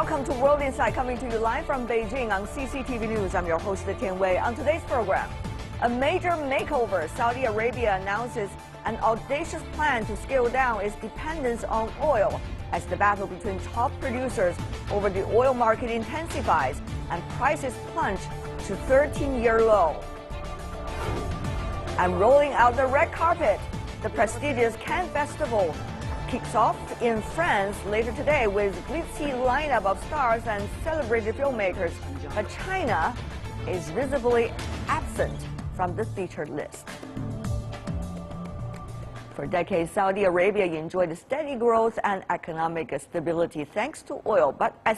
Welcome to World Insight, coming to you live from Beijing on CCTV News. I'm your host, Tian Wei. On today's program, a major makeover. Saudi Arabia announces an audacious plan to scale down its dependence on oil as the battle between top producers over the oil market intensifies and prices plunge to 13-year low. And rolling out the red carpet, the prestigious Cannes Festival kicks off in France later today with a glitzy lineup of stars and celebrated filmmakers. But China is visibly absent from the featured list. For decades, Saudi Arabia enjoyed steady growth and economic stability thanks to oil. But as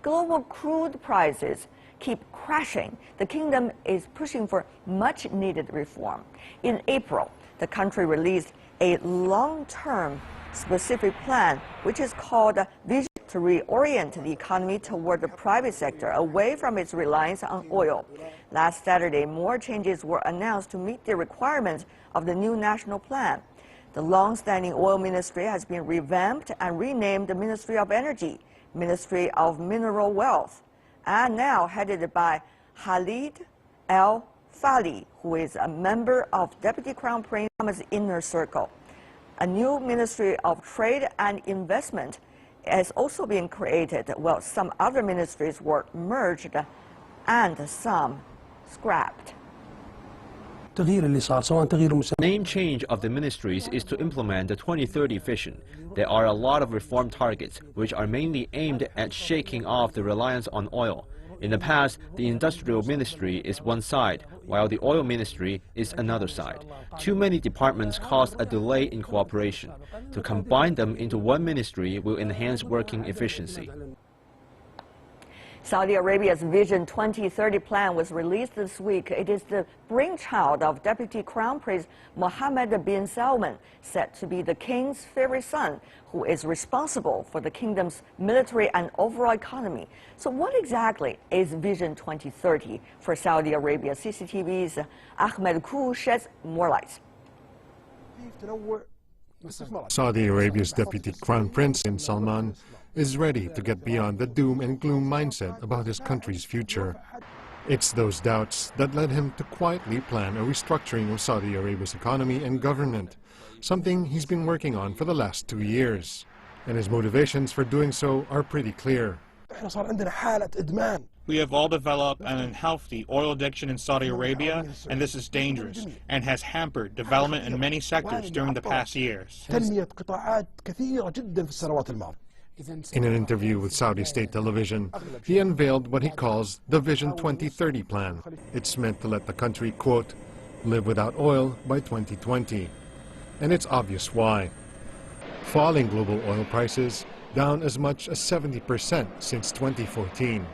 global crude prices keep crashing, the kingdom is pushing for much-needed reform. In April, the country released a long-term specific plan, which is called Vision, to reorient the economy toward the private sector, away from its reliance on oil. Last Saturday, more changes were announced to meet the requirements of the new national plan. The long-standing oil ministry has been revamped and renamed the Ministry of Energy, Ministry of Mineral Wealth, and now headed by Khalid Al-Fali, who is a member of Deputy Crown Prince Mohammed's inner circle. A new Ministry of Trade and Investment has also been created, while some other ministries were merged and some scrapped. The name change of the ministries is to implement the 2030 vision. There are a lot of reform targets, which are mainly aimed at shaking off the reliance on oil. In the past, the industrial ministry is one side, while the oil ministry is another side. Too many departments caused a delay in cooperation. To combine them into one ministry will enhance working efficiency. Saudi Arabia's Vision 2030 plan was released this week. It is the brainchild of Deputy Crown Prince Mohammed bin Salman, said to be the king's favorite son, who is responsible for the kingdom's military and overall economy. So what exactly is Vision 2030 for Saudi Arabia? CCTV's Ahmed Koo sheds more light. Saudi Arabia's Deputy Crown Prince bin Salman is ready to get beyond the doom and gloom mindset about his country's future. It's those doubts that led him to quietly plan a restructuring of Saudi Arabia's economy and government, something he's been working on for the last 2 years. And his motivations for doing so are pretty clear. We have all developed an unhealthy oil addiction in Saudi Arabia, and this is dangerous and has hampered development in many sectors during the past years. In an interview with Saudi state television, he unveiled what he calls the Vision 2030 plan. It's meant to let the country, quote, live without oil by 2020. And it's obvious why. Falling global oil prices, down as much as 70% since 2014.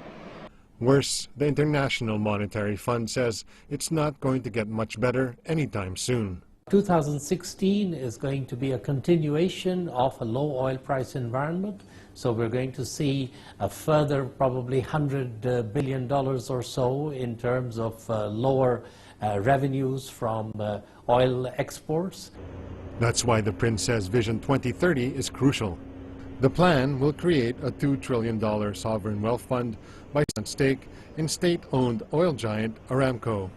Worse, the International Monetary Fund says it's not going to get much better anytime soon. 2016 is going to be a continuation of a low oil price environment, so we're going to see a further probably $100 billion or so in terms of lower revenues from oil exports. That's why the prince says Vision 2030 is crucial. The plan will create a $2 trillion sovereign wealth fund by stake in state-owned oil giant Aramco.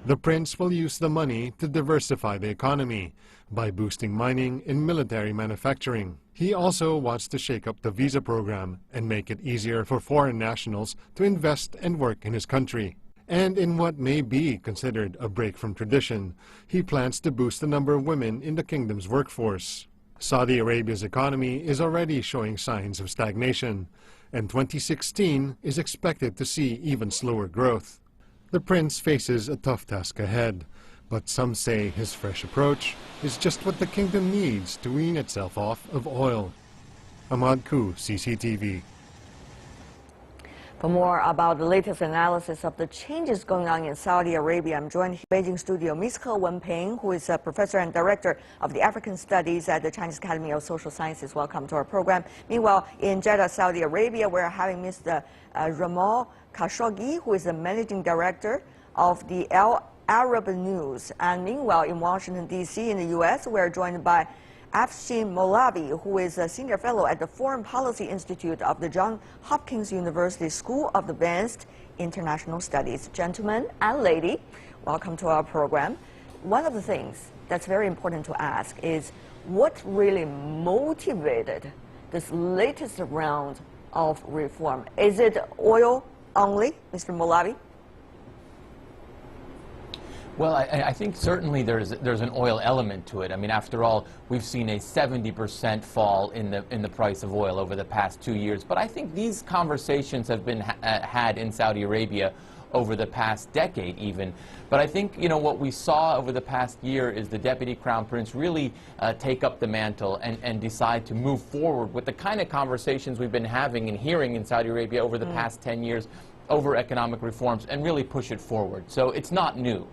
The prince will use the money to diversify the economy by boosting mining and military manufacturing. He also wants to shake up the visa program and make it easier for foreign nationals to invest and work in his country. And in what may be considered a break from tradition, he plans to boost the number of women in the kingdom's workforce. Saudi Arabia's economy is already showing signs of stagnation, and 2016 is expected to see even slower growth. The prince faces a tough task ahead, but some say his fresh approach is just what the kingdom needs to wean itself off of oil. Ahmed Koo, CCTV. For more about the latest analysis of the changes going on in Saudi Arabia, I'm joined in the Beijing studio Ms. He Wenping, who is a professor and director of the African Studies at the Chinese Academy of Social Sciences. Welcome to our program. Meanwhile, in Jeddah, Saudi Arabia, we're having Mr. Ramal Khashoggi, who is the managing director of the Al Arab News. And meanwhile, in Washington, D.C., in the U.S., we're joined by Afshin Molavi, who is a senior fellow at the Foreign Policy Institute of the Johns Hopkins University School of Advanced International Studies. Gentlemen and lady, welcome to our program. One of the things that's very important to ask is what really motivated this latest round of reform? Is it oil only, Mr. Molavi? Well, I think certainly there's an oil element to it. I mean, after all, we've seen a 70% fall in the price of oil over the past 2 years. But I think these conversations have been had in Saudi Arabia over the past decade even. But I think, you know, what we saw over the past year is the Deputy Crown Prince really take up the mantle and decide to move forward with the kind of conversations we've been having and hearing in Saudi Arabia over the past 10 years over economic reforms and really push it forward. So it's not new.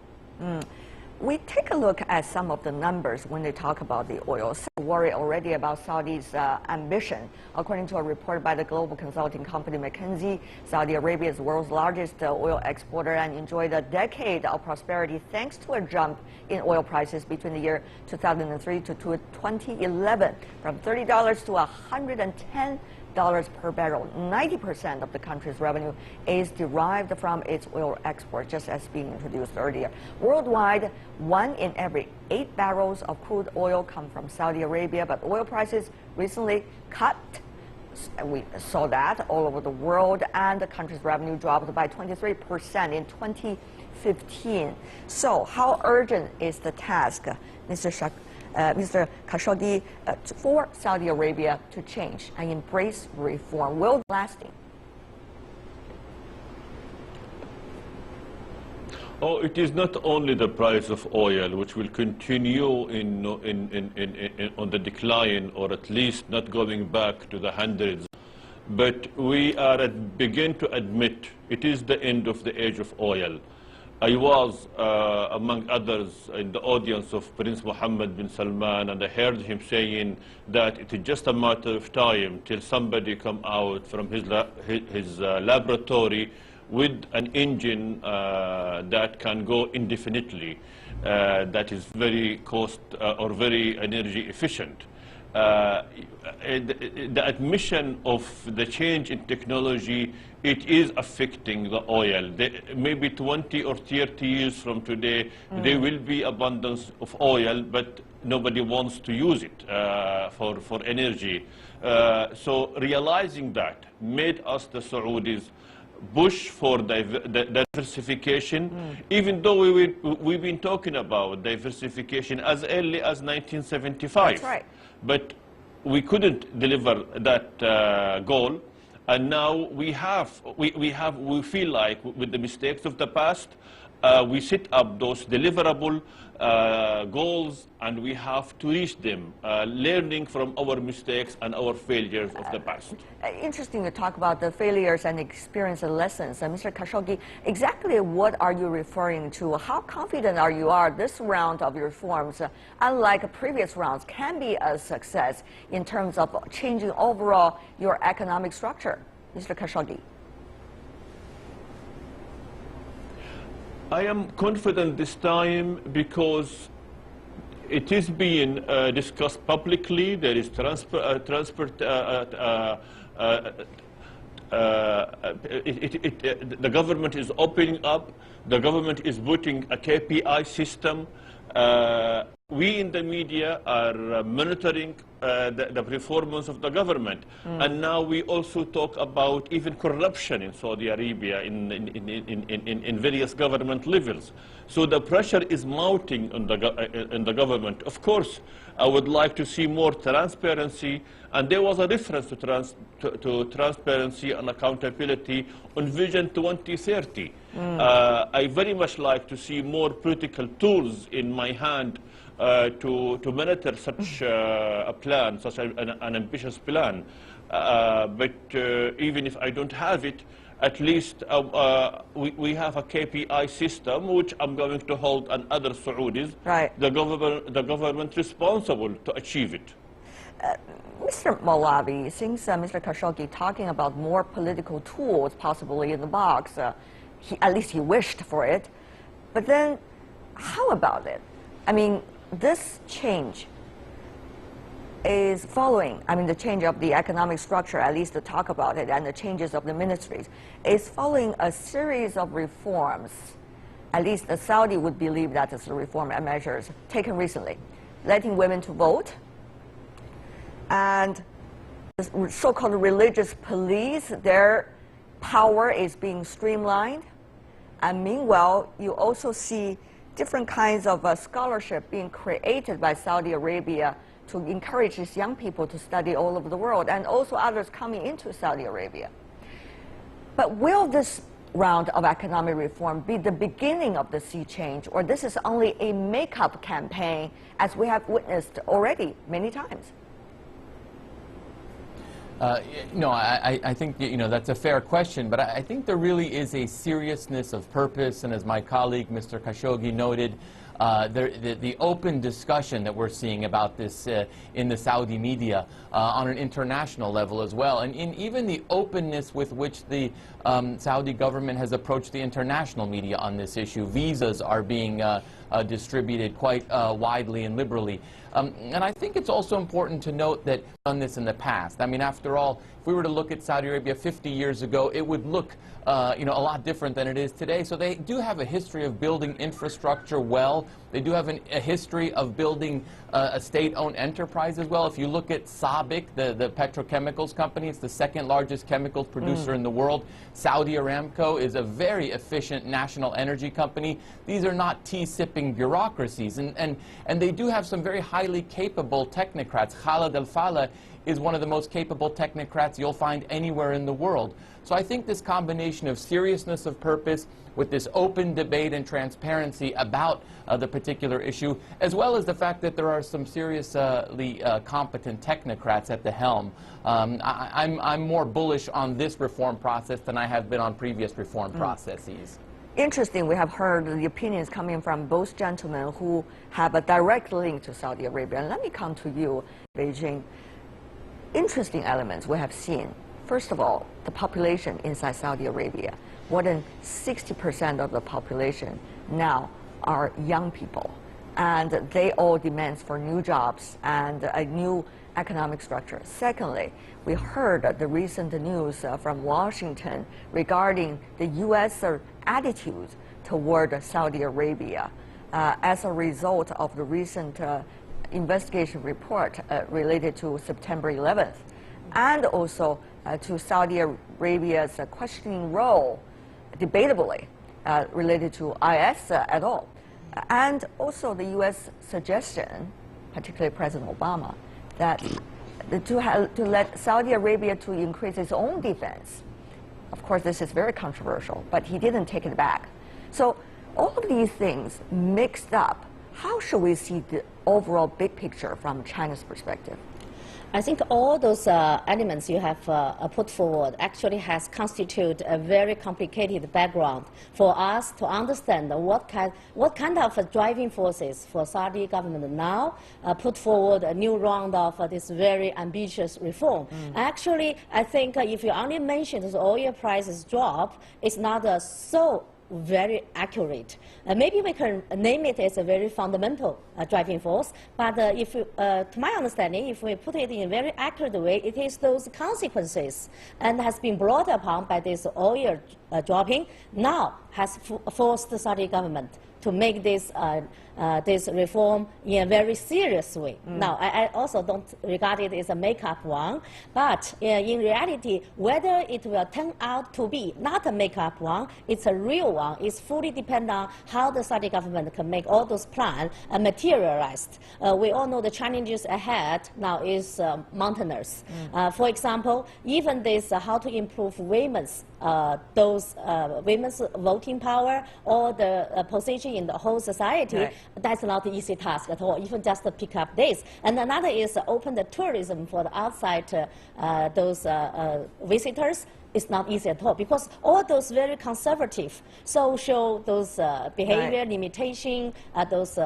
We take a look at some of the numbers when they talk about the oil. Some worry already about Saudi's ambition. According to a report by the global consulting company McKinsey, Saudi Arabia is the world's largest oil exporter and enjoyed a decade of prosperity thanks to a jump in oil prices between the year 2003 to 2011, from $30 to $110 per barrel. 90% of the country's revenue is derived from its oil export, just as being introduced earlier. Worldwide, 1 in every 8 barrels of crude oil come from Saudi Arabia, but oil prices recently cut. We saw that all over the world, and the country's revenue dropped by 23% in 2015. So how urgent is the task, Mr. Khashoggi, for Saudi Arabia to change and embrace reform? Will it be lasting? Oh, it is not only the price of oil which will continue on the decline, or at least not going back to the hundreds, but we are begin to admit it is the end of the age of oil. I was, among others, in the audience of Prince Mohammed bin Salman, and I heard him saying that it is just a matter of time till somebody come out from his laboratory with an engine that can go indefinitely, that is very cost or very energy efficient. The admission of the change in technology, it is affecting the oil. Maybe 20 or 30 years from today, there will be abundance of oil, but nobody wants to use it for energy. So realizing that made us, the Saudis, push for diversification, even though we've been talking about diversification as early as 1975. That's right. But we couldn't deliver that goal, and now we feel like with the mistakes of the past, we set up those deliverable goals, and we have to reach them, learning from our mistakes and our failures of the past. Interesting to talk about the failures and experience and lessons. Mr. Khashoggi, exactly what are you referring to? How confident are you this round of reforms, unlike previous rounds, can be a success in terms of changing overall your economic structure? Mr. Khashoggi. I am confident this time because it is being discussed publicly. There is the government is opening up. The government is putting a KPI system. We in the media are monitoring the performance of the government. And now we also talk about even corruption in Saudi Arabia in various government levels. So the pressure is mounting on the government. Of course, I would like to see more transparency, and there was a reference to transparency and accountability on Vision 2030. I very much like to see more political tools in my hand to monitor such a plan, such an ambitious plan. But even if I don't have it, at least we have a KPI system, which I'm going to hold on other Saudis, right, the government responsible to achieve it. Mr. Molavi, since Mr. Khashoggi talking about more political tools possibly in the box, at least he wished for it, but then how about it? I mean, this change, is following, I mean, the change of the economic structure, at least to talk about it, and the changes of the ministries, is following a series of reforms. At least the Saudi would believe that is the reform measures taken recently, letting women to vote, and the so-called religious police, their power is being streamlined. And meanwhile, you also see different kinds of scholarship being created by Saudi Arabia to encourage these young people to study all over the world, and also others coming into Saudi Arabia. But will this round of economic reform be the beginning of the sea change, or this is only a makeup campaign, as we have witnessed already many times? No, I think that's a fair question, but I think there really is a seriousness of purpose, and as my colleague Mr. Khashoggi noted, the open discussion that we're seeing about this in the Saudi media on an international level as well, and in even the openness with which the Saudi government has approached the international media on this issue. Visas are being distributed quite widely and liberally. And I think it's also important to note that we've done this in the past. I mean, after all, if we were to look at Saudi Arabia 50 years ago, it would look a lot different than it is today. So they do have a history of building infrastructure well. They do have a history of building a state-owned enterprise as well. If you look at SABIC, the petrochemicals company, it's the second largest chemicals producer in the world. Saudi Aramco is a very efficient national energy company. These are not tea-sipping bureaucracies. And they do have some very highly capable technocrats. Khalid al-Faleh is one of the most capable technocrats you'll find anywhere in the world. So I think this combination of seriousness of purpose with this open debate and transparency about the particular issue, as well as the fact that there are some seriously competent technocrats at the helm, I'm more bullish on this reform process than I have been on previous reform processes. Interesting, we have heard the opinions coming from both gentlemen who have a direct link to Saudi Arabia. And let me come to you, Beijing. Interesting elements we have seen. First of all, the population inside Saudi Arabia. More than 60% of the population now are young people. And they all demand for new jobs and a new economic structure. Secondly, we heard the recent news from Washington regarding the U.S. attitude toward Saudi Arabia as a result of the recent investigation report related to September 11th, and also to Saudi Arabia's questioning role, debatably, related to IS at all. And also the U.S. suggestion, particularly President Obama, that to let Saudi Arabia to increase its own defense. Of course, this is very controversial, but he didn't take it back. So all of these things mixed up, how should we see the overall big picture from China's perspective? I think all those elements you have put forward actually has constituted a very complicated background for us to understand what kind of driving forces for Saudi government now put forward a new round of this very ambitious reform. Actually, I think if you only mention the oil prices drop, it's not so very accurate. Maybe we can name it as a very fundamental driving force, but if you, to my understanding, if we put it in a very accurate way, it is those consequences and has been brought upon by this oil dropping now has forced the Saudi government to make this this reform in a very serious way. Now, I also don't regard it as a make-up one, but in reality, whether it will turn out to be not a make-up one, it's a real one. It's fully dependent on how the Saudi government can make all those plans materialized. We all know the challenges ahead now is mountainous. For example, even this how to improve women's women's voting power or the position in the whole society, right. That's not an easy task at all, even just to pick up this. And another is open the tourism for the outside those visitors. It's not easy at all because all those very conservative social, those behavior right. limitation, those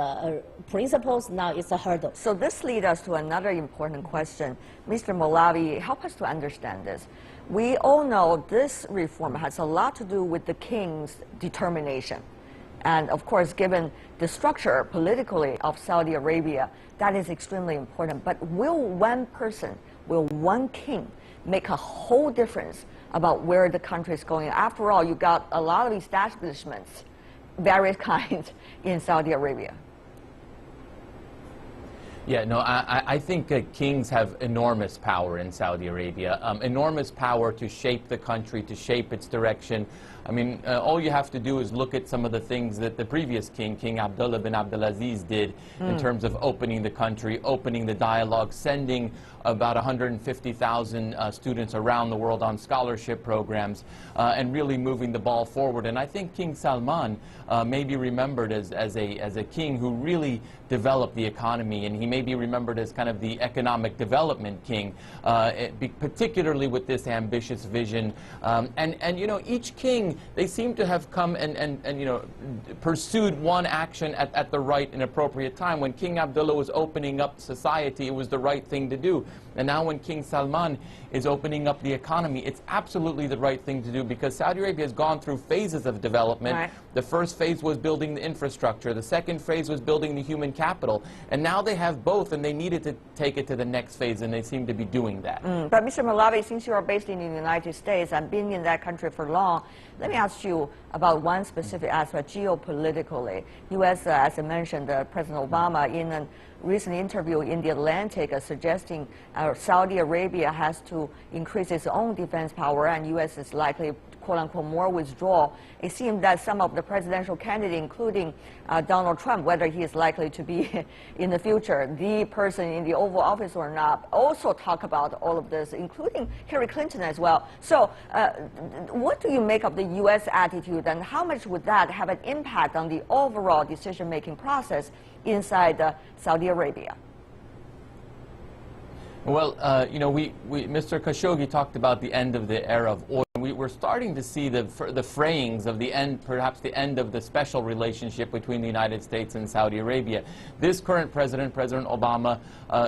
principles, now it's a hurdle. So this leads us to another important question. Mr. Molavi, help us to understand this. We all know this reform has a lot to do with the king's determination. And of course, given the structure politically of Saudi Arabia, that is extremely important. But will one person, will one king make a whole difference about where the country is going? After all, you got a lot of establishments, various kinds, in Saudi Arabia. Yeah, no, I think kings have enormous power in Saudi Arabia, enormous power to shape the country, to shape its direction. I mean, all you have to do is look at some of the things that the previous king, King Abdullah bin Abdulaziz, did in terms of opening the country, opening the dialogue, sending about 150,000 students around the world on scholarship programs, and really moving the ball forward. And I think King Salman may be remembered as a king who really developed the economy, and he may be remembered as kind of the economic development king, particularly with this ambitious vision. And you know, each king, they seem to have come and you know, pursued one action at the right and appropriate time. When King Abdullah was opening up society, it was the right thing to do. And now when King Salman is opening up the economy, it's absolutely the right thing to do, because Saudi Arabia has gone through phases of development. Right. The first phase was building the infrastructure. The second phase was building the human capital. And now they have both, and they needed to take it to the next phase, and they seem to be doing that. But Mr. Malavi, since you are based in the United States and been in that country for long, let me ask you about one specific aspect, geopolitically. U.S., as I mentioned, President Obama, in a recent interview in The Atlantic, suggesting Saudi Arabia has to increase its own defense power, and U.S. is likely, quote-unquote, more withdrawal. It seems that some of the presidential candidates, including Donald Trump, whether he is likely to be in the future the person in the Oval Office or not, also talk about all of this, including Hillary Clinton as well. So what do you make of the U.S. attitude, and how much would that have an impact on the overall decision-making process inside Saudi Arabia? Well, you know, Mr. Khashoggi talked about the end of the era of oil. We're starting to see the frayings of the end, perhaps the end of the special relationship between the United States and Saudi Arabia. This current president, President Obama,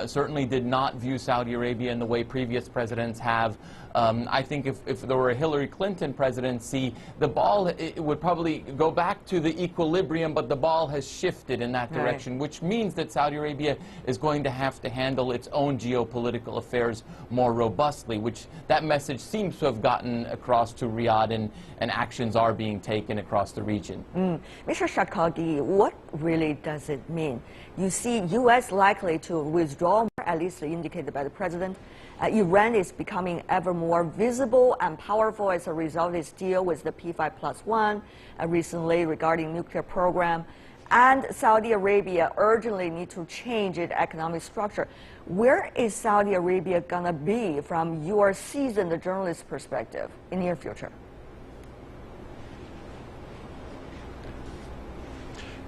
certainly did not view Saudi Arabia in the way previous presidents have. I think if there were a Hillary Clinton presidency, the ball it would probably go back to the equilibrium, but the ball has shifted in that direction, right, which means that Saudi Arabia is going to have to handle its own geopolitical affairs more robustly, which that message seems to have gotten across to Riyadh, and actions are being taken across the region. Mr. Shadkagi, what really does it mean? You see U.S. likely to withdraw more, at least indicated by the president. Iran is becoming ever more visible and powerful as a result of its deal with the P5+1 recently regarding nuclear program. And Saudi Arabia urgently needs to change its economic structure. Where is Saudi Arabia going to be from your seasoned journalist perspective in the near future?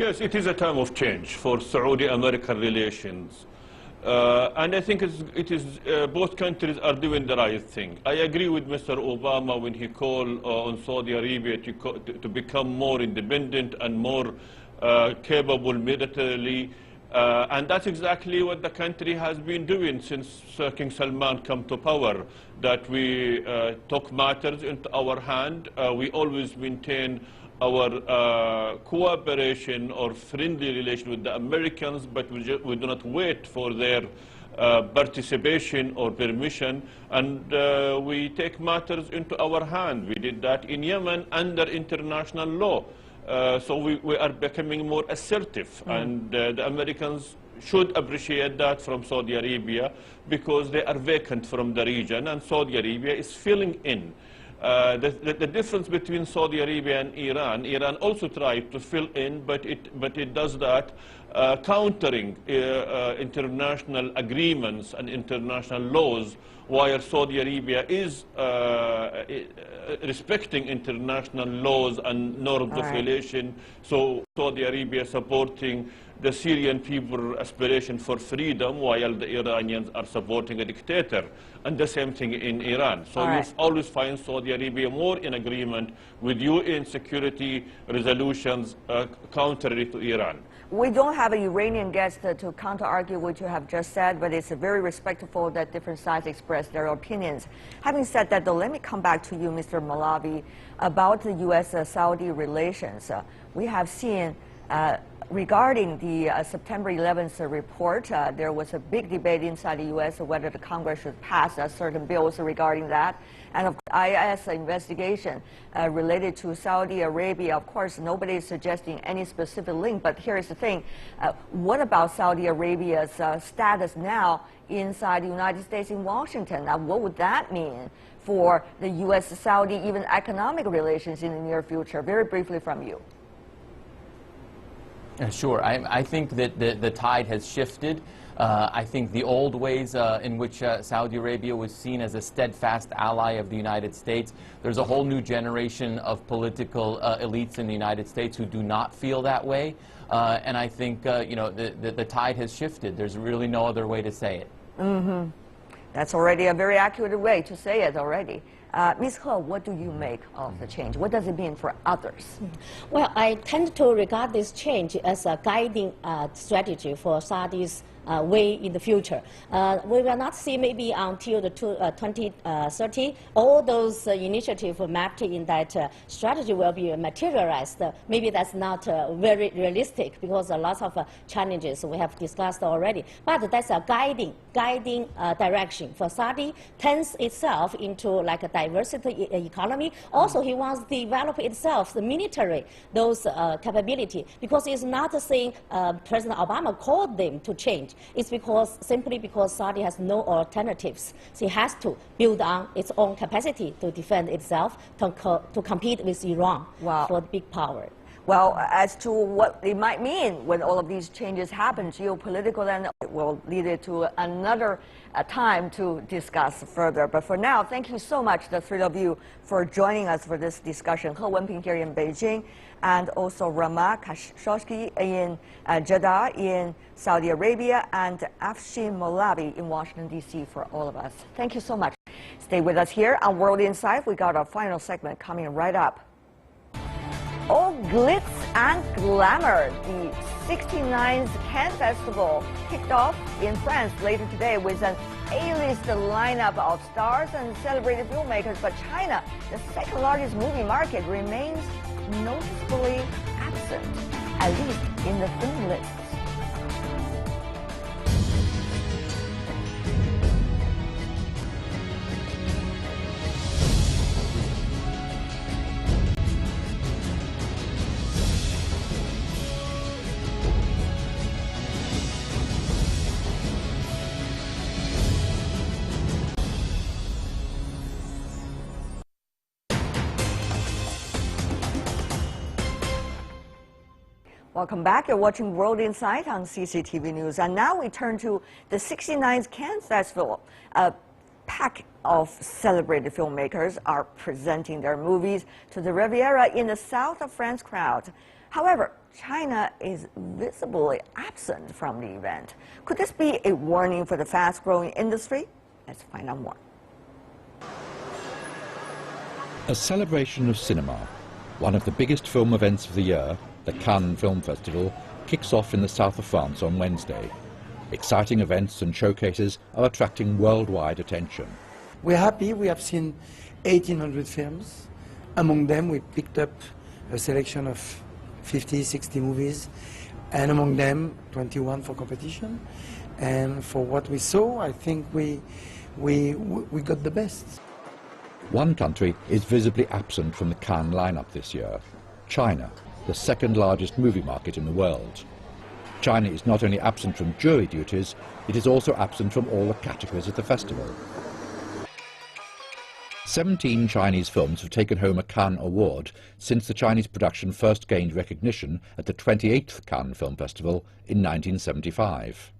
Yes, it is a time of change for Saudi-American relations. And I think both countries are doing the right thing. I agree with Mr. Obama when he called on Saudi Arabia to become more independent and more capable militarily. And that's exactly what the country has been doing since King Salman came to power, that we took matters into our hand. We always maintain our cooperation or friendly relation with the Americans, but we do not wait for their participation or permission, and we take matters into our hand. We did that in Yemen under international law. So we are becoming more assertive, and the Americans should appreciate that from Saudi Arabia, because they are vacant from the region, and Saudi Arabia is filling in. The difference between Saudi Arabia and Iran also tried to fill in, but it does that countering international agreements and international laws, while Saudi Arabia is respecting international laws and norms of relation. So Saudi Arabia supporting the Syrian people's aspiration for freedom, while the Iranians are supporting a dictator. And the same thing in Iran. So you always find Saudi Arabia more in agreement with UN security resolutions contrary to Iran. we don't have an Iranian guest to counter-argue what you have just said, but it's very respectful that different sides express their opinions. Having said that, though, let me come back to you, Mr. Malavi, about the U.S.-Saudi relations. We have seen regarding the September 11th report, there was a big debate inside the U.S. whether the Congress should pass certain bills regarding that. And of course, IIS investigation related to Saudi Arabia. Of course, nobody is suggesting any specific link, but here's the thing. What about Saudi Arabia's status now inside the United States in Washington? Now, what would that mean for the U.S.-Saudi, even economic relations in the near future? Very briefly from you. Sure. I think that the tide has shifted. I think the old ways in which Saudi Arabia was seen as a steadfast ally of the United States, there's a whole new generation of political elites in the United States who do not feel that way. And I think, you know, the tide has shifted. There's really no other way to say it. Mm-hmm. That's already a very accurate way to say it already. Ms. He, what do you make of the change? What does it mean for others? Well, I tend to regard this change as a guiding strategy for Saudi's way in the future. We will not see maybe until the 2030 all those initiatives mapped in that strategy will be materialized. Maybe that's not very realistic because a lot of challenges we have discussed already. But that's a guiding direction for Saudi. Turns itself into like a diversity economy. Also, he wants to develop itself, the military, those capability, because it's not saying President Obama called them to change. It's simply because Saudi has no alternatives. So it has to build on its own capacity to defend itself, to compete with Iran for the big power. Well, as to what it might mean when all of these changes happen, geopolitical, then it will lead it to another time to discuss further. But for now, thank you so much, the three of you, for joining us for this discussion. He Wenping here in Beijing, and also Rama Khashoggi in Jeddah in Saudi Arabia, and Afshin Molabi in Washington, D.C. for all of us. Thank you so much. Stay with us here on World Insight. We got our final segment coming right up. All glitz and glamour. The 69th Cannes Festival kicked off in France later today with an A-list lineup of stars and celebrated filmmakers. But China, the second largest movie market, remains noticeably absent, at least in the film lists. Welcome back. You're watching World Insight on CCTV News. And now we turn to the 69th Cannes Festival. A pack of celebrated filmmakers are presenting their movies to the Riviera in the south of France crowd. However, China is visibly absent from the event. Could this be a warning for the fast-growing industry? Let's find out more. A celebration of cinema, one of the biggest film events of the year, the Cannes Film Festival, kicks off in the south of France on Wednesday. Exciting events and showcases are attracting worldwide attention. We're happy. We have seen 1,800 films. Among them, we picked up a selection of 50, 60 movies, and among them, 21 for competition. And for what we saw, I think we got the best. One country is visibly absent from the Cannes lineup this year: China, the second largest movie market in the world. China is not only absent from jury duties, it is also absent from all the categories of the festival. 17 Chinese films have taken home a Cannes Award since the Chinese production first gained recognition at the 28th Cannes Film Festival in 1975.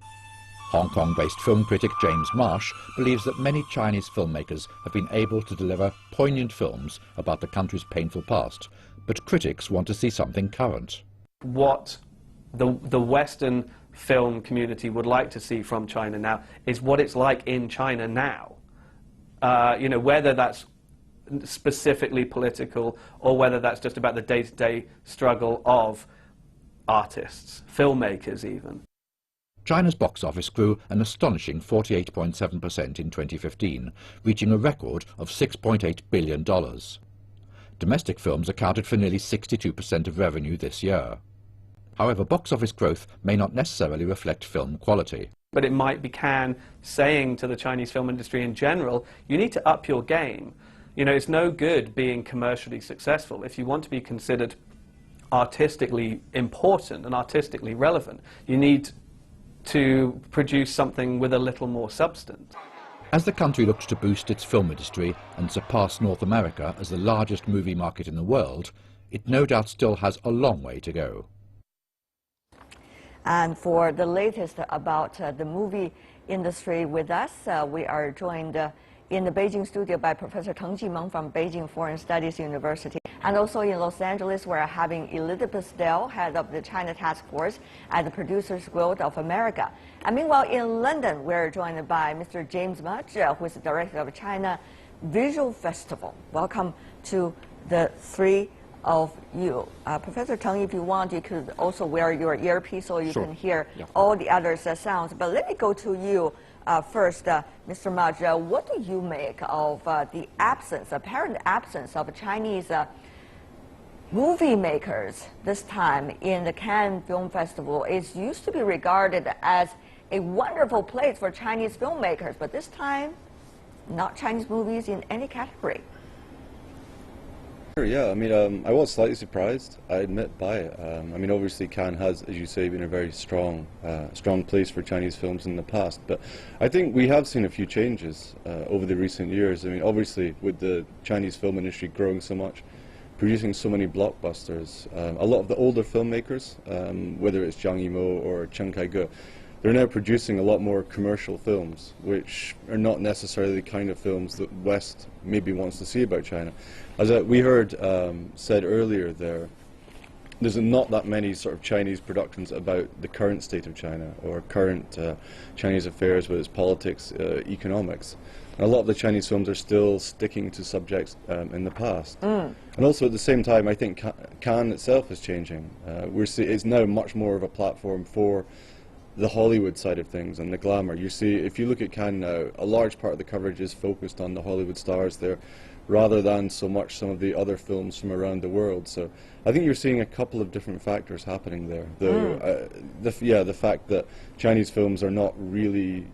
Hong Kong-based film critic James Marsh believes that many Chinese filmmakers have been able to deliver poignant films about the country's painful past, but critics want to see something current. What the Western film community would like to see from China now is what it's like in China now. You know, whether that's specifically political or whether that's just about the day-to-day struggle of artists, filmmakers even. China's box office grew an astonishing 48.7% in 2015, reaching a record of $6.8 billion. Domestic films accounted for nearly 62% of revenue this year. However, box office growth may not necessarily reflect film quality. But it might be Cannes saying to the Chinese film industry in general, you need to up your game. You know, it's no good being commercially successful. If you want to be considered artistically important and artistically relevant, you need to produce something with a little more substance. As the country looks to boost its film industry and surpass North America as the largest movie market in the world, it no doubt still has a long way to go. And for the latest about the movie industry with us, we are joined in the Beijing studio by Professor Teng Jimeng from Beijing Foreign Studies University. And also in Los Angeles, we're having Elizabeth Dell, head of the China Task Force at the Producers Guild of America. And meanwhile, in London, we're joined by Mr. James Mudge, who is the director of China Visual Festival. Welcome to the three of you. Professor Teng, if you want, you could also wear your earpiece so you can hear all the other sounds. But let me go to you first, Mr. Mudge. What do you make of the apparent absence of Chinese movie makers this time in the Cannes Film Festival? It used to be regarded as a wonderful place for Chinese filmmakers, but this time, not Chinese movies in any category. Yeah, I mean, I was slightly surprised, I admit, by it. I mean, obviously Cannes has, as you say, been a very strong place for Chinese films in the past, but I think we have seen a few changes over the recent years. I mean, obviously, with the Chinese film industry growing so much, producing so many blockbusters, a lot of the older filmmakers, whether it's Zhang Yimou or Chen Kaige, they're now producing a lot more commercial films, which are not necessarily the kind of films that West maybe wants to see about China. As we heard said earlier there's not that many sort of Chinese productions about the current state of China or current Chinese affairs, whether it's politics, economics. And a lot of the Chinese films are still sticking to subjects in the past. And also at the same time, I think Cannes itself is changing. It's now much more of a platform for the Hollywood side of things and the glamour. You see, if you look at Cannes now, a large part of the coverage is focused on the Hollywood stars there, rather than so much some of the other films from around the world. So I think you're seeing a couple of different factors happening there. The fact that Chinese films are not really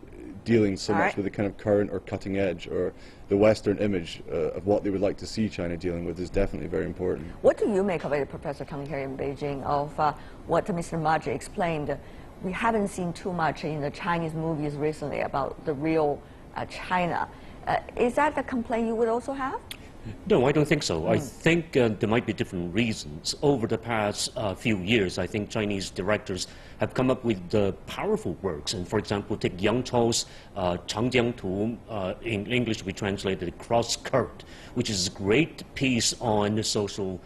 dealing so much with the kind of current or cutting edge or the Western image of what they would like to see China dealing with is definitely very important. What do you make of it, Professor Teng, here in Beijing, of what Mr. Mudge explained? We haven't seen too much in the Chinese movies recently about the real China. Is that a complaint you would also have? No, I don't think so. I think there might be different reasons. Over the past few years, I think Chinese directors have come up with powerful works. And for example, take Yang Chou's Changjiang Tu, in English we translated Cross Current, which is a great piece on social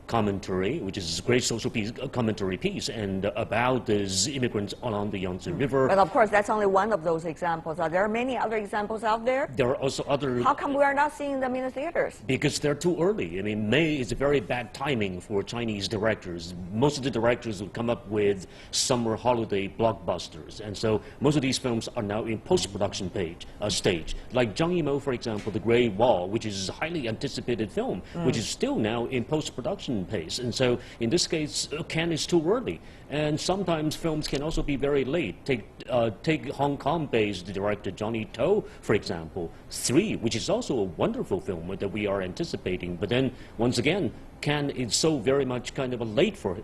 commentary, which is a great social commentary piece, and about these immigrants along the Yangtze River. But of course, that's only one of those examples. Are there many other examples out there? There are also other... How come we are not seeing them in the theaters? Because they're too early. I mean, May is a very bad timing for Chinese directors. Most of the directors will come up with summer holiday blockbusters, and so most of these films are now in post-production stage. Like Zhang Yimou, for example, The Grey Wall, which is a highly anticipated film, which is still now in post-production pace. And so in this case, Cannes is too early. And sometimes films can also be very late. Take Hong Kong-based director Johnny To, for example, 3, which is also a wonderful film that we are anticipating. But then, once again, Cannes is so very much kind of late for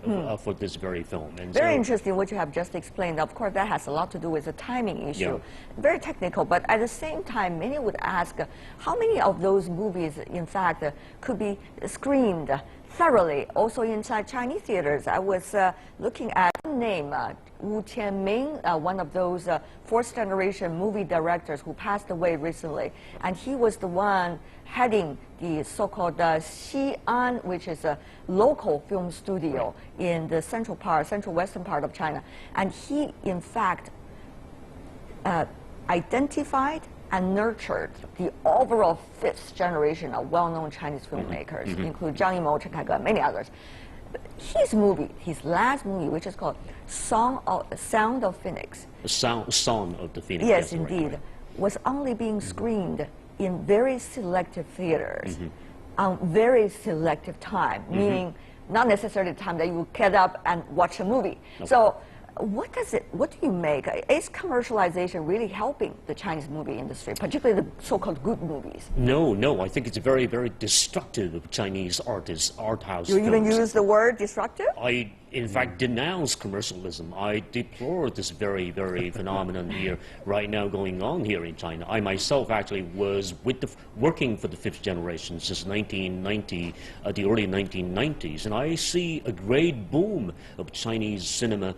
this very film. And very interesting what you have just explained. Of course, that has a lot to do with the timing issue. Very technical, but at the same time, many would ask, how many of those movies, in fact, could be screened thoroughly also inside Chinese theaters? I was looking at one name, Wu Tianming, one of those fourth-generation movie directors who passed away recently, and he was the one heading the so-called Xi'an, which is a local film studio in the central western part of China, and he, in fact, identified and nurtured the overall fifth generation of well-known Chinese filmmakers, including Zhang Yimou, Chen Kaige, and many others. his movie, his last movie, which is called Sound of Phoenix. Song of the Phoenix. Yes, right, indeed. right. Was only being screened in very selective theaters on very selective time, meaning not necessarily the time that you get up and watch a movie. Okay. So what do you make? Is commercialization really helping the Chinese movie industry, particularly the so-called good movies? No, I think it's very, very destructive of Chinese artists, art house You even films. use the word destructive? I, in fact, denounce commercialism. I deplore this very, very phenomenon here right now going on here in China. I myself actually was working for the fifth generation since 1990, the early 1990s, and I see a great boom of Chinese cinema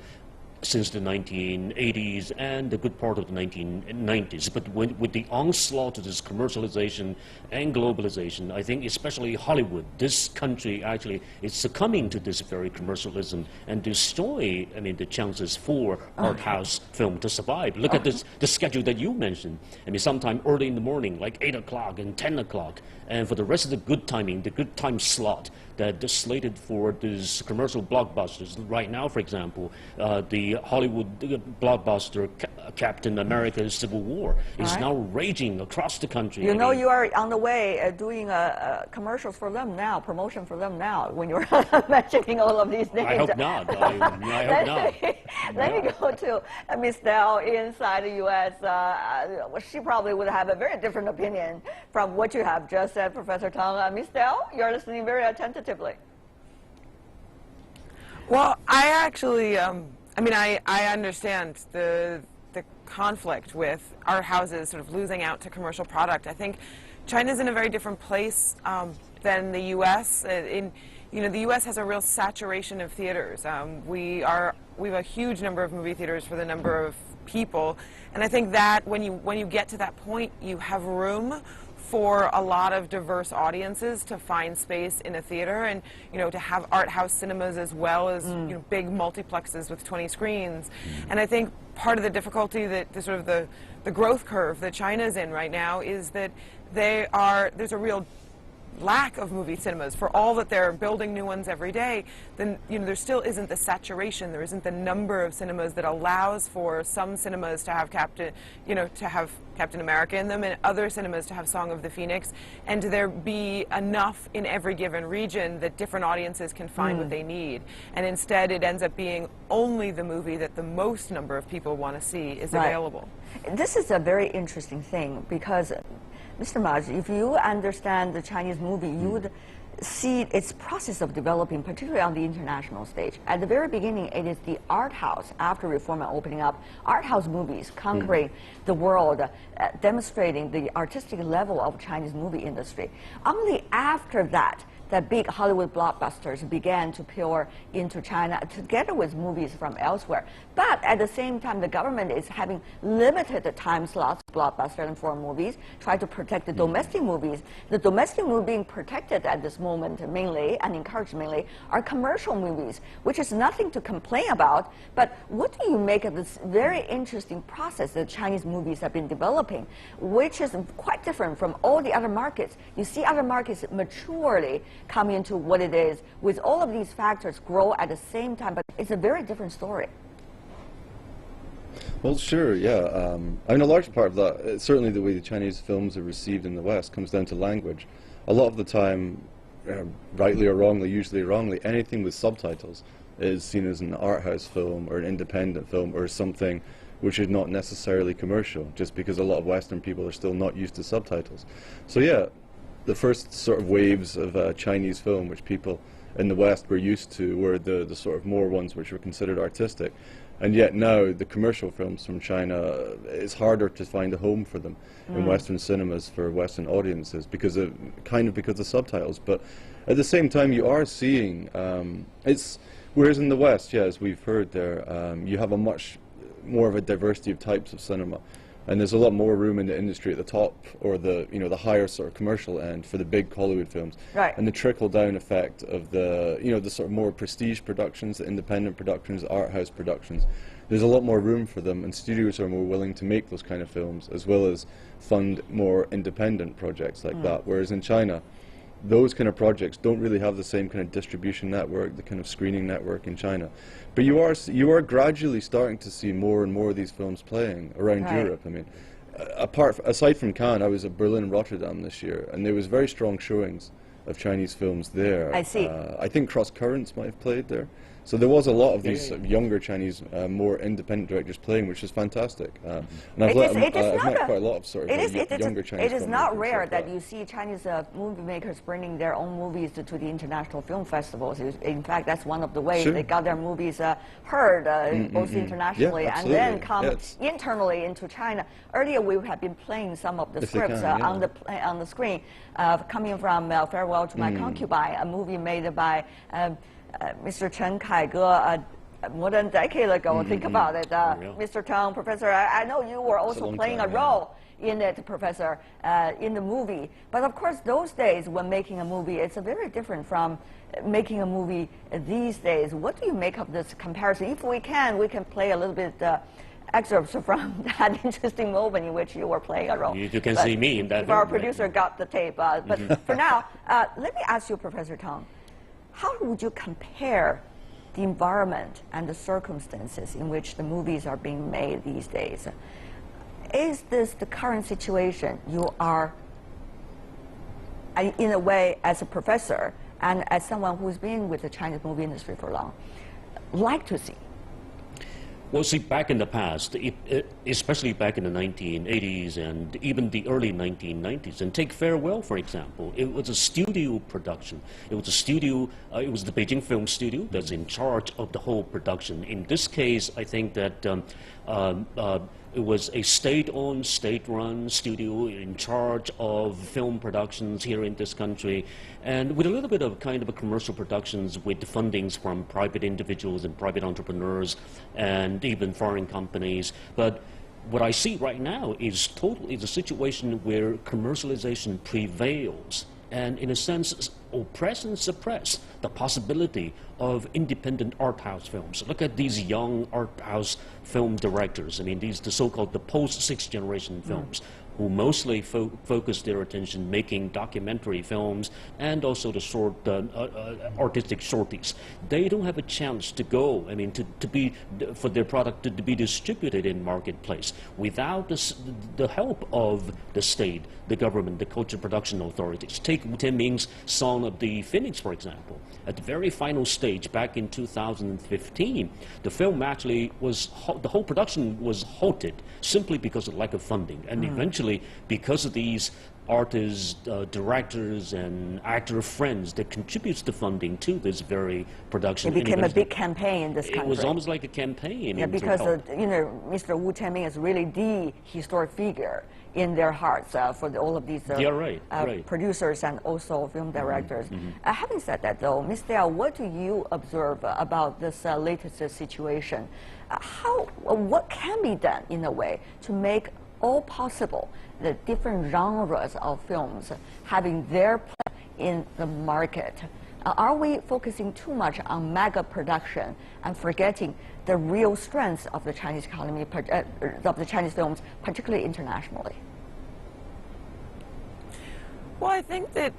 since the 1980s and a good part of the 1990s. But with the onslaught of this commercialization and globalization, I think especially Hollywood, this country actually is succumbing to this very commercialism and destroy, I mean, the chances for art house film to survive. Look at this, the schedule that you mentioned. I mean, sometime early in the morning, like 8 o'clock and 10 o'clock. And for the rest of the good timing, the good time slot that is slated for these commercial blockbusters. Right now, for example, the Hollywood blockbuster Captain America Civil War is now raging across the country. You know, you are on the way doing commercials for them now, promotion for them now, when you're mentioning all of these names. I hope not. I hope not. Let me go to Miss Dell inside the U.S. She probably would have a very different opinion from what you have just said, Professor Tang. Miss Dell, you're listening very attentively. Well, I actually, I mean, I understand the conflict with art houses sort of losing out to commercial product. I think China's in a very different place than the U.S. You know, the U.S. has a real saturation of theaters. We have a huge number of movie theaters for the number of people, and I think that when you get to that point, you have room for a lot of diverse audiences to find space in a theater, and you know, to have art house cinemas as well as you know, big multiplexes with 20 screens. And I think part of the difficulty that the growth curve that China's in right now is that there's a real lack of movie cinemas. For all that they're building new ones every day, then you know, there still isn't the saturation, there isn't the number of cinemas that allows for some cinemas to have Captain America in them and other cinemas to have Song of the Phoenix, and to there be enough in every given region that different audiences can find what they need. And instead it ends up being only the movie that the most number of people want to see is available. This is a very interesting thing because Mr. Maj, if you understand the Chinese movie, you would see its process of developing, particularly on the international stage. At the very beginning, it is the art house, after reform and opening up, art house movies conquering the world, demonstrating the artistic level of Chinese movie industry. Only after that, that big Hollywood blockbusters began to pour into China together with movies from elsewhere. But at the same time, the government is having limited time slots for blockbuster and foreign movies, try to protect the domestic movies. The domestic movies being protected at this moment mainly, and encouraged mainly, are commercial movies, which is nothing to complain about. But what do you make of this very interesting process that Chinese movies have been developing, which is quite different from all the other markets? You see other markets maturely come into what it is, with all of these factors grow at the same time, but it's a very different story. Well, sure, yeah. I mean, a large part of that, certainly the way the Chinese films are received in the West, comes down to language. A lot of the time, rightly or wrongly, usually wrongly, anything with subtitles is seen as an art house film or an independent film or something which is not necessarily commercial, just because a lot of Western people are still not used to subtitles. So yeah, the first sort of waves of Chinese film which people in the West were used to were the sort of more ones which were considered artistic. And yet now the commercial films from China, it's harder to find a home for them in Western cinemas for Western audiences because of subtitles. But at the same time, you are seeing whereas in the West, yeah, as we've heard there, you have a much more of a diversity of types of cinema. And there's a lot more room in the industry at the top, or the the higher sort of commercial end for the big Hollywood films. Right. And the trickle-down effect of the the sort of more prestige productions, the independent productions, art house productions. There's a lot more room for them, and studios are more willing to make those kind of films, as well as fund more independent projects like that. Whereas in China, those kind of projects don't really have the same kind of distribution network, the kind of screening network in China. But you are gradually starting to see more and more of these films playing around Europe. I mean, aside from Cannes, I was at Berlin and Rotterdam this year, and there was very strong showings of Chinese films there. I see. I think Cross Currents might have played there. So there was a lot of these younger Chinese, more independent directors playing, which is fantastic. And I've met quite a lot of sort of younger Chinese. It is not rare that you see Chinese movie makers bringing their own movies to the international film festivals. In fact, that's one of the ways they got their movies heard, both internationally and then come internally into China. Earlier, we have been playing some of the scripts on the screen, coming from Farewell to My Concubine, a movie made by Mr. Chen Kaige, more than a decade ago. Think about it. Mr. Tang, Professor, I know you were also playing a role in it, Professor, in the movie. But of course, those days when making a movie, it's very different from making a movie these days. What do you make of this comparison? If we can play a little bit excerpts from that interesting moment in which you were playing a role. You can see me in that. If our producer got the tape. But for now, let me ask you, Professor Tang, how would you compare the environment and the circumstances in which the movies are being made these days? Is this the current situation you are, in a way, as a professor and as someone who's been with the Chinese movie industry for long, like to see? Well, see, back in the past, especially back in the 1980s and even the early 1990s, and take Farewell, for example, it was a studio production. It was a studio, it was the Beijing Film Studio that's in charge of the whole production. In this case, I think that it was a state-owned, state-run studio in charge of film productions here in this country, and with a little bit of kind of a commercial productions with the fundings from private individuals and private entrepreneurs and even foreign companies. But what I see right now is a situation where commercialization prevails, and in a sense oppress and suppress the possibility of independent art house films. Look at these young art house film directors. I mean, the so-called the post-sixth generation films, who mostly focus their attention making documentary films and also the short artistic shorties. They don't have a chance to go, I mean, to be, for their product to be distributed in marketplace without the help of the state, the government, the culture production authorities. Take Wu Tianming's Song of the Phoenix, for example. At the very final stage, back in 2015, the film actually was, the whole production was halted simply because of lack of funding. And eventually, because of these artists, directors, and actor friends that contributes to funding to this very production. It became a big campaign in this country. It was almost like a campaign. Yeah, because Mr. Wu Tianming is really the historic figure in their hearts for all of these producers and also film directors. Having said that, though, Ms. Liao, what do you observe about this latest situation? What can be done in a way to make all possible the different genres of films having their place in the market? Are we focusing too much on mega production and forgetting the real strengths of the Chinese economy, of the Chinese films, particularly internationally? Well, I think that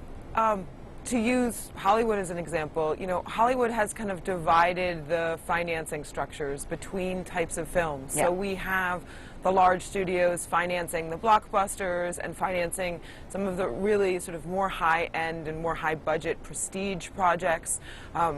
to use Hollywood as an example, Hollywood has kind of divided the financing structures between types of films. So we have the large studios financing the blockbusters and financing some of the really sort of more high-end and more high-budget prestige projects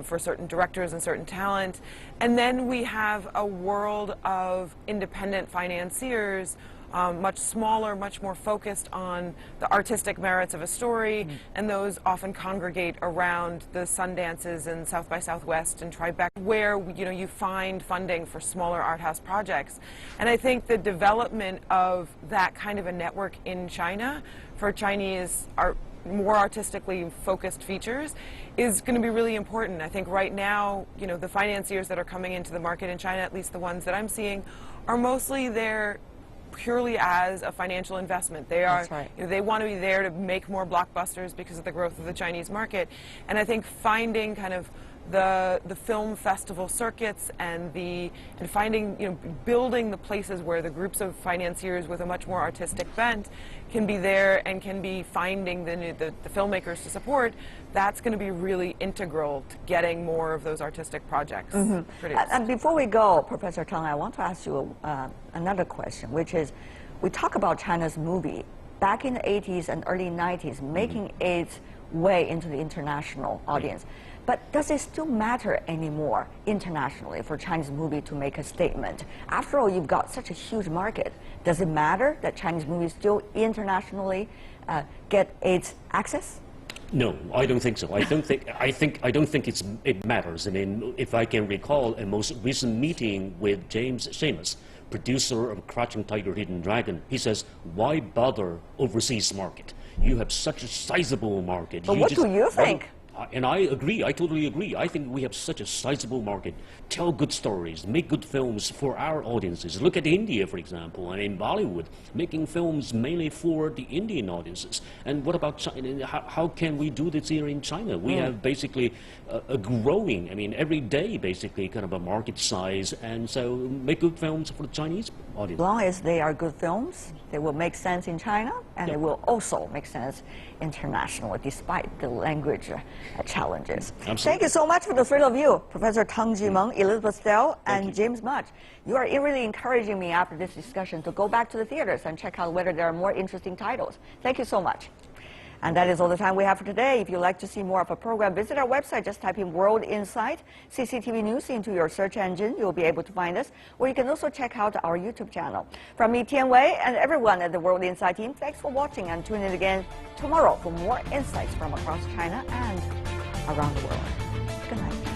for certain directors and certain talent. And then we have a world of independent financiers, much smaller, much more focused on the artistic merits of a story, and those often congregate around the Sundances and South by Southwest and Tribeca, where you find funding for smaller art house projects. And I think the development of that kind of a network in China for Chinese more artistically focused features is going to be really important. I think right now, the financiers that are coming into the market in China, at least the ones that I'm seeing, are mostly there purely as a financial investment. They are, they want to be there to make more blockbusters because of the growth of the Chinese market. And I think finding kind of the film festival circuits and finding, building the places where the groups of financiers with a much more artistic bent can be there and can be finding the filmmakers to support. That's going to be really integral to getting more of those artistic projects produced. And before we go, Professor Tang, I want to ask you another question, which is, we talk about China's movie back in the 80s and early 90s making its way into the international audience. But does it still matter anymore internationally for Chinese movie to make a statement? After all, you've got such a huge market. Does it matter that Chinese movies still internationally get its access? No, I don't think so. I don't think it matters. I mean, if I can recall a most recent meeting with James Seamus, producer of Crouching Tiger, Hidden Dragon, he says, "Why bother overseas market? You have such a sizable market." But what do you think? And I agree, I totally agree. I think we have such a sizable market. Tell good stories, make good films for our audiences. Look at India, for example, and in Bollywood, making films mainly for the Indian audiences. And what about China? How can we do this here in China? We have basically a growing, I mean, every day, basically, kind of a market size. And so make good films for the Chinese audience. As long as they are good films, they will make sense in China, and they will also make sense internationally, despite the language challenges. Absolutely. Thank you so much for the three of you, Professor Tang Jimeng, Elizabeth Stell, and James Mudge. You are really encouraging me after this discussion to go back to the theaters and check out whether there are more interesting titles. Thank you so much. And that is all the time we have for today. If you'd like to see more of a program, visit our website. Just type in World Insight, CCTV News into your search engine. You'll be able to find us. Or you can also check out our YouTube channel. From me, Tian Wei, and everyone at the World Insight team, thanks for watching, and tune in again tomorrow for more insights from across China and around the world. Good night.